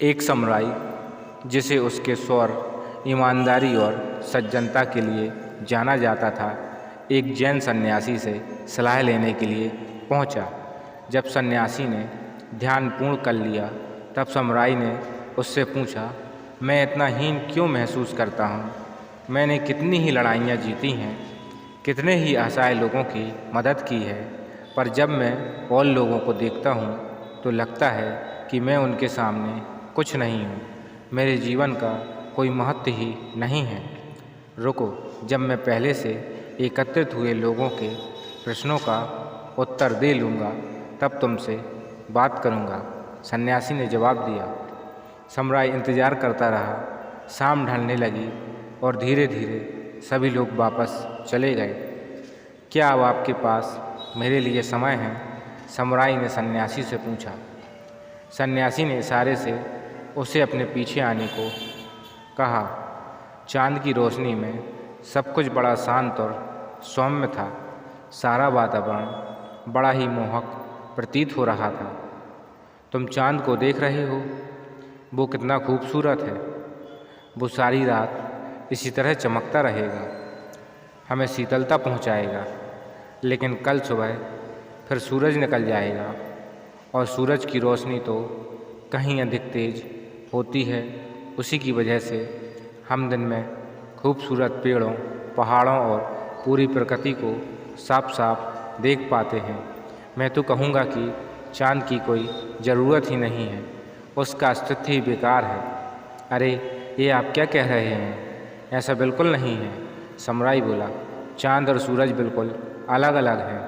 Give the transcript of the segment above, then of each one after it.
एक समुराई जिसे उसके शौर्य, ईमानदारी और सज्जनता के लिए जाना जाता था, एक जैन सन्यासी से सलाह लेने के लिए पहुंचा। जब सन्यासी ने ध्यान पूर्ण कर लिया तब समुराई ने उससे पूछा, मैं इतना हीन क्यों महसूस करता हूँ? मैंने कितनी ही लड़ाइयाँ जीती हैं, कितने ही असहाय लोगों की मदद की है, पर जब मैं और लोगों को देखता हूँ तो लगता है कि मैं उनके सामने कुछ नहीं हूँ। मेरे जीवन का कोई महत्व ही नहीं है। रुको, जब मैं पहले से एकत्रित हुए लोगों के प्रश्नों का उत्तर दे लूँगा तब तुमसे बात करूँगा, सन्यासी ने जवाब दिया। समुराई इंतज़ार करता रहा। शाम ढलने लगी और धीरे धीरे सभी लोग वापस चले गए। क्या अब आपके पास मेरे लिए समय है? समुराई ने सन्यासी से पूछा। सन्यासी ने इशारे से उसे अपने पीछे आने को कहा। चाँद की रोशनी में सब कुछ बड़ा शांत और सौम्य था। सारा वातावरण बड़ा ही मोहक प्रतीत हो रहा था। तुम चाँद को देख रहे हो? वो कितना खूबसूरत है। वो सारी रात इसी तरह चमकता रहेगा, हमें शीतलता पहुंचाएगा। लेकिन कल सुबह फिर सूरज निकल जाएगा और सूरज की रोशनी तो कहीं अधिक तेज होती है। उसी की वजह से हम दिन में खूबसूरत पेड़ों, पहाड़ों और पूरी प्रकृति को साफ साफ देख पाते हैं। मैं तो कहूँगा कि चाँद की कोई ज़रूरत ही नहीं है, उसका अस्तित्व ही बेकार है। अरे ये आप क्या कह रहे हैं? ऐसा बिल्कुल नहीं है, समुराई बोला। चाँद और सूरज बिल्कुल अलग अलग हैं,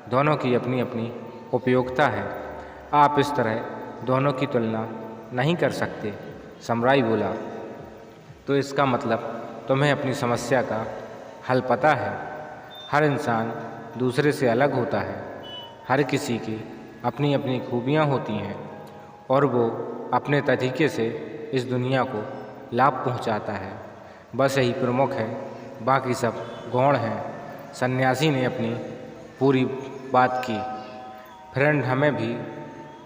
दोनों की अपनी अपनी उपयोगिता है। आप इस तरह दोनों की तुलना नहीं कर सकते, समुराई बोला। तो इसका मतलब तुम्हें अपनी समस्या का हल पता है। हर इंसान दूसरे से अलग होता है, हर किसी की अपनी अपनी खूबियाँ होती हैं और वो अपने तरीके से इस दुनिया को लाभ पहुंचाता है। बस यही प्रमुख है, बाकी सब गौण हैं। सन्यासी ने अपनी पूरी बात की। फ्रेंड, हमें भी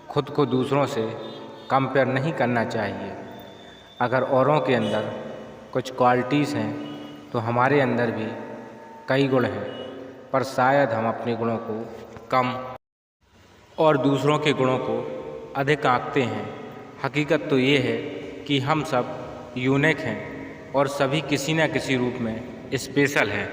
खुद को दूसरों से कंपेयर नहीं करना चाहिए। अगर औरों के अंदर कुछ क्वालिटीज़ हैं तो हमारे अंदर भी कई गुण हैं, पर शायद हम अपने गुणों को कम और दूसरों के गुणों को अधिक आंकते हैं। हकीकत तो ये है कि हम सब यूनिक हैं और सभी किसी न किसी रूप में स्पेशल हैं।